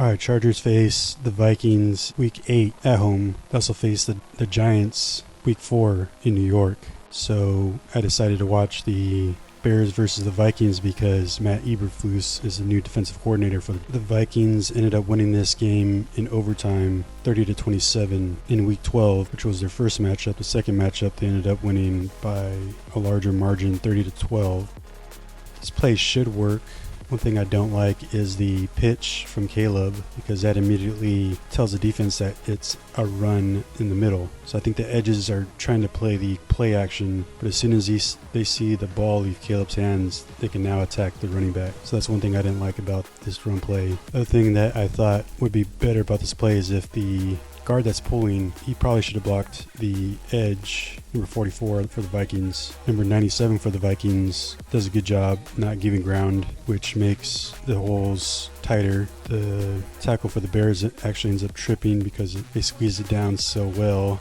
Alright, Chargers face the Vikings week 8 at home. They also face the Giants week 4 in New York. So I decided to watch the Bears versus the Vikings because Matt Eberflus is the new defensive coordinator for the Vikings. Ended up winning this game in overtime 30-27 in week 12, which was their first matchup. The second matchup they ended up winning by a larger margin, 30-12. This play should work. One thing I don't like is the pitch from Caleb, because that immediately tells the defense that it's a run in the middle. So I think the edges are trying to play the play action, but as soon as they see the ball leave Caleb's hands, they can now attack the running back. So that's one thing I didn't like about this run play. The other thing that I thought would be better about this play is if the guard that's pulling, he probably should have blocked the edge, number 44 for the Vikings. Number 97 for the Vikings does a good job not giving ground, which makes the holes tighter. The tackle for the Bears actually ends up tripping because they squeeze it down so well.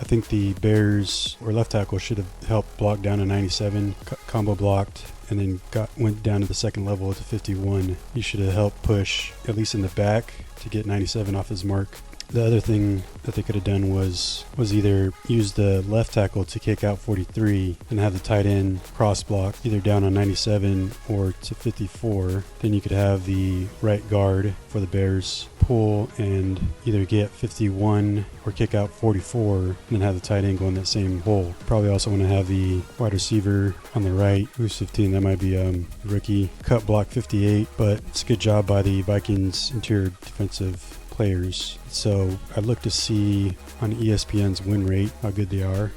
I think the Bears or left tackle should have helped block down to 97, combo blocked, and then went down to the second level to 51. He should have helped push, at least in the back, to get 97 off his mark. The other thing that they could have done was either use the left tackle to kick out 43 and have the tight end cross block either down on 97 or to 54. Then you could have the right guard for the Bears pull and either get 51 or kick out 44 and then have the tight end go in that same hole. Probably also want to have the wide receiver on the right, who's 15, that might be rookie, cut block 58, but it's a good job by the Vikings interior defensive players. So I look to see on ESPN's win rate how good they are.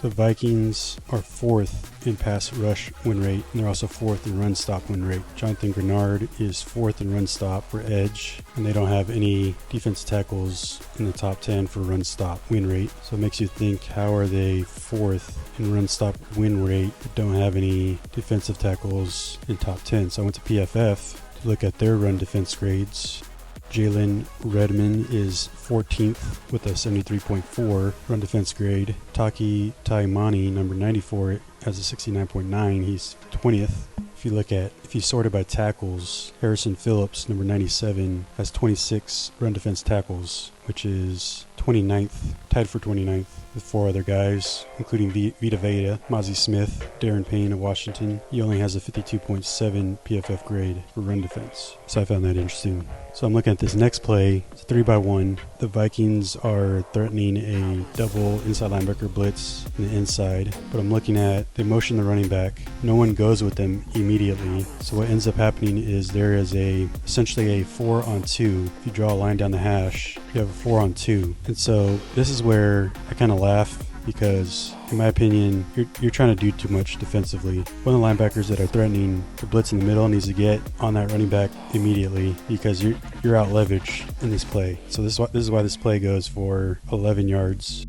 The Vikings are 4th in pass rush win rate, and they're also 4th in run stop win rate. Jonathan Grenard is 4th in run stop for edge, and they don't have any defense tackles in the top 10 for run stop win rate. So it makes you think, how are they 4th in run stop win rate but don't have any defensive tackles in top 10? So I went to PFF to look at their run defense grades. Jalen Redmond is 14th with a 73.4 run defense grade. Taki Taimani, number 94, has a 69.9. He's 20th. If you sort it by tackles, Harrison Phillips, number 97, has 26 run defense tackles, which is 29th, tied for 29th with 4 other guys, including Vita Vea, Mozzie Smith, Darren Payne of Washington. He only has a 52.7 PFF grade for run defense. So I found that interesting. So I'm looking at this next play. It's a 3-by-1. The Vikings are threatening a double inside linebacker blitz in the inside, but I'm looking at, they motion the running back. No one goes with them immediately. So what ends up happening is there is essentially a 4-on-2. If you draw a line down the hash, you have a 4-on-2. And so this is where I kind of laugh, because in my opinion, you're trying to do too much defensively. One of the linebackers that are threatening the blitz in the middle needs to get on that running back immediately, because you're out leveraged in this play. So this is why this play goes for 11 yards.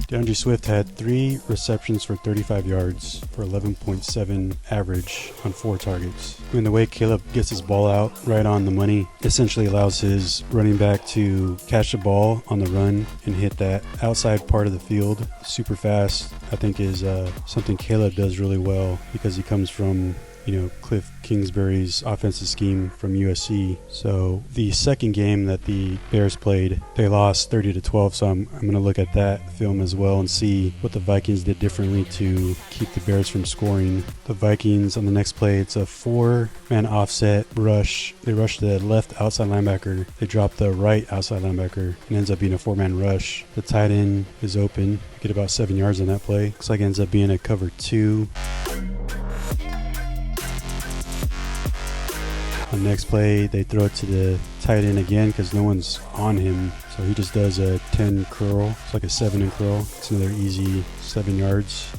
DeAndre Swift had 3 receptions for 35 yards for 11.7 average on 4 targets. I mean, the way Caleb gets his ball out right on the money essentially allows his running back to catch the ball on the run and hit that outside part of the field super fast. I think is something Caleb does really well, because he comes from Cliff Kingsbury's offensive scheme from USC. So the second game that the Bears played, they lost 30-12. So I'm going to look at that film as well and see what the Vikings did differently to keep the Bears from scoring. The Vikings on the next play, it's a 4-man offset rush. They rush the left outside linebacker. They drop the right outside linebacker, and ends up being a 4-man rush. The tight end is open. Get about 7 yards on that play. Looks like it ends up being a cover 2. On the next play, they throw it to the tight end again because no one's on him. So he just does a 10 curl. It's like a 7 and curl. It's another easy 7 yards.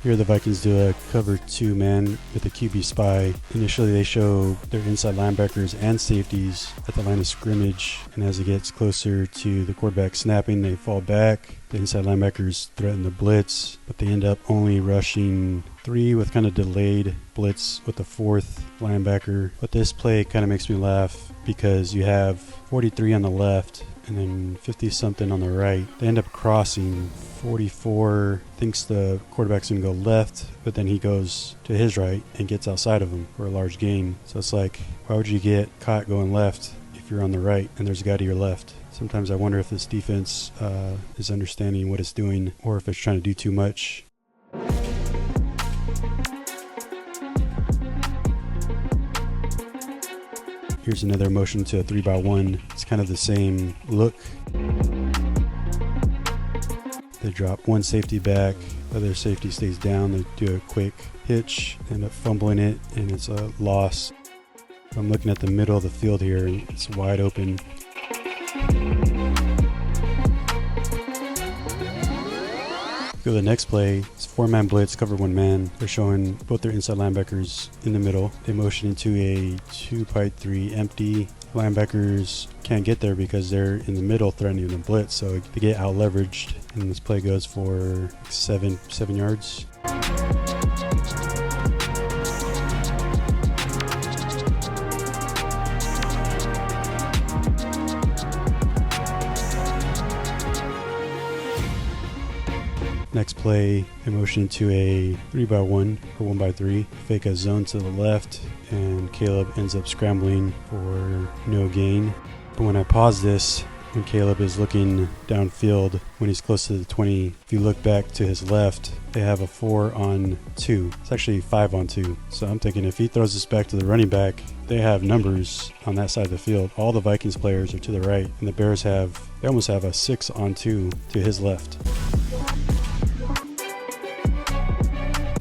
Here the Vikings do a cover 2 man with a QB spy. Initially they show their inside linebackers and safeties at the line of scrimmage, and as it gets closer to the quarterback snapping, they fall back. The inside linebackers threaten the blitz, but they end up only rushing 3 with kind of delayed blitz with the 4th linebacker. But this play kind of makes me laugh because you have 43 on the left and then 50 something on the right. They end up crossing. 44 thinks the quarterback's gonna go left, but then he goes to his right and gets outside of him for a large gain. So it's like, why would you get caught going left if you're on the right and there's a guy to your left? Sometimes I wonder if this defense is understanding what it's doing, or if it's trying to do too much. Here's another motion to a 3x1. It's kind of the same look. They drop one safety back, other safety stays down. They do a quick hitch, end up fumbling it, and it's a loss. I'm looking at the middle of the field here, and it's wide open. Go to the next play. It's 4-man blitz, cover 1 man. They're showing both their inside linebackers in the middle. They motion into a 2-3 empty. Linebackers can't get there because they're in the middle threatening the blitz, so they get out leveraged, and this play goes for 7 yards. Next play, they motion to a 3x1 or 1x3, fake a zone to the left, and Caleb ends up scrambling for no gain. But when I pause this, when Caleb is looking downfield, when he's close to the 20, if you look back to his left, they have a 4-on-2. It's actually 5-on-2. So I'm thinking if he throws this back to the running back, they have numbers on that side of the field. All the Vikings players are to the right, and the Bears they almost have a 6-on-2 to his left.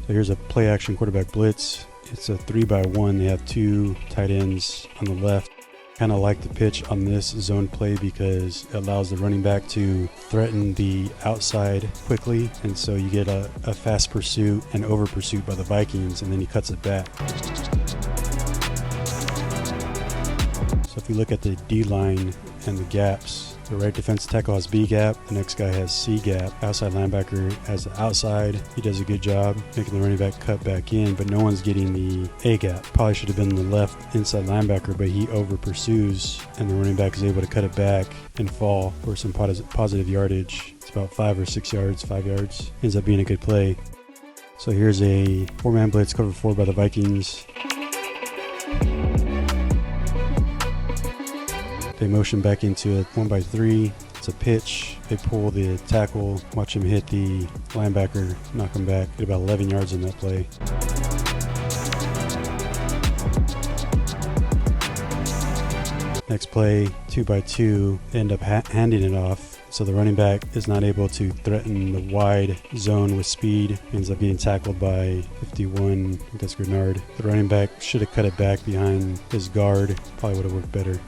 So here's a play action quarterback blitz. It's a 3x1. They have 2 tight ends on the left. Kind of like the pitch on this zone play because it allows the running back to threaten the outside quickly, and so you get a fast pursuit and over pursuit by the Vikings, and then he cuts it back. So if you look at the D line and the gaps, the right defensive tackle has B gap, the next guy has C gap. Outside linebacker has the outside. He does a good job making the running back cut back in, but no one's getting the A gap. Probably should have been the left inside linebacker, but he over pursues, and the running back is able to cut it back and fall for some positive yardage. It's about 5 or 6 yards, 5 yards. Ends up being a good play. So here's a 4-man blitz, cover 4 by the Vikings. They motion back into a 1x3. It's a pitch. They pull the tackle, watch him hit the linebacker, knock him back. Get about 11 yards on that play. Next play, 2x2, they end up handing it off. So the running back is not able to threaten the wide zone with speed. Ends up getting tackled by 51. I think that's Grenard. The running back should have cut it back behind his guard. Probably would have worked better.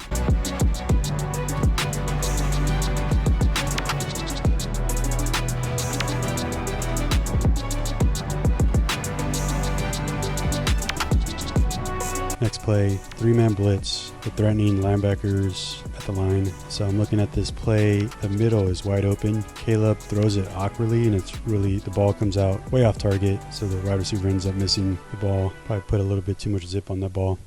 Next play, 3-man blitz, the threatening linebackers at the line. So I'm looking at this play, the middle is wide open. Caleb throws it awkwardly, and the ball comes out way off target, so the wide receiver ends up missing the ball. Probably put a little bit too much zip on that ball.